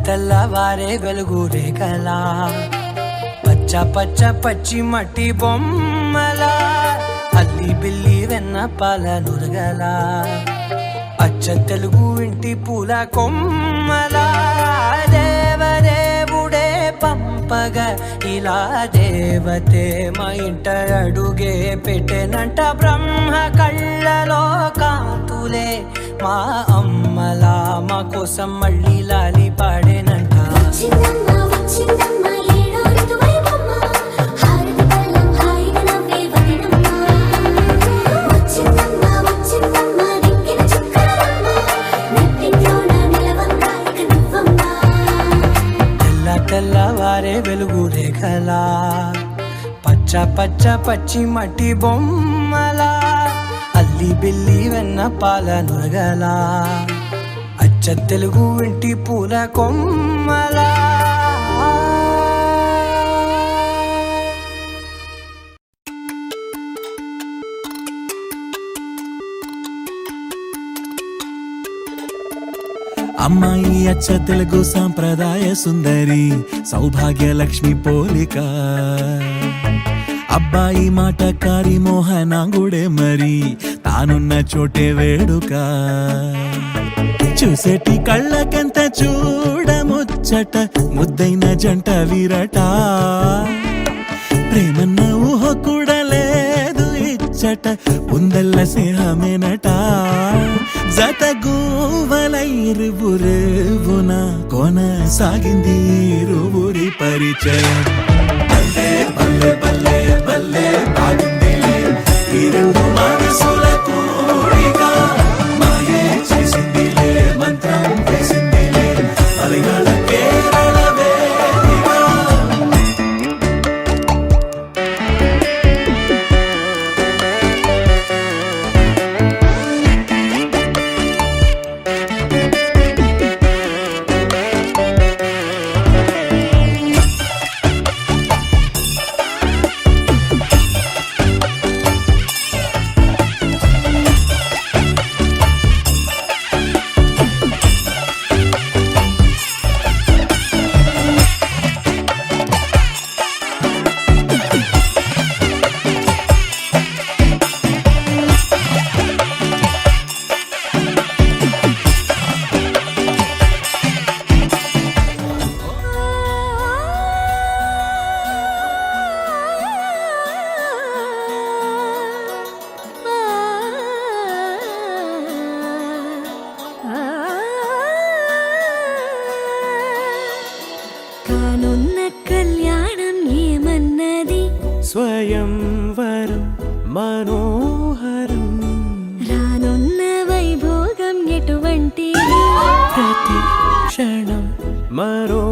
తెల్లవారే వెలుగు రేఖలా పచ్చ పచ్చ పచ్చి మట్టి బొమ్మలా అల్లి బిల్లి వెన్న పాల నురగలా అచ్చ తెలుగు ఇంటి పూల కొమ్మలా దేవదేవుడే పంపగా ఇలా దేవతే మా ఇంట అడుగే పెట్టెనంట బ్రహ్మ కళ్ళలో కాంతులే మా అమ్మలా మా కోసం మళ్ళీ లాలి పాడేనంట. తెల్లవారే వెలుగు రేఖలా పచ్చ పచ్చ పచ్చి మట్టి బొమ్మలా అల్లి బిల్లి వెన్న పాల నురగలా అచ్చ తెలుగు ఇంటి పూల కొమ్మలా. అమ్మాయి అచ్చ తెలుగు సాంప్రదాయ సుందరి సౌభాగ్య లక్ష్మి పోలిక, అబ్బాయి మాటకారి మోహనాంగుడే మరి తానున్న చోటే వేడుక. చూసేటి కళ్ళకెంత చూడముచ్చట ముద్దైన జంట వీరట, ప్రేమన్న ఊహ కూడా లేదు ఇచ్చట ఉందల్ల స్నేహమేనట. జత గూవలైరువురేవున కొనసాగింది ఇరువురి పరిచయం. బల్లే బల్లే బల్లే బల్లే బాగుందిలే ఈ రెండు మనసుల కూడిక, మాయే చేసిందిలే మంత్రం వేసిందిలే మలయాళ కేరళ వేదిక. స్వయంవరం మనోహరం రానున్న వైభోగం ఎటువంటి ప్రతి క్షణం మరో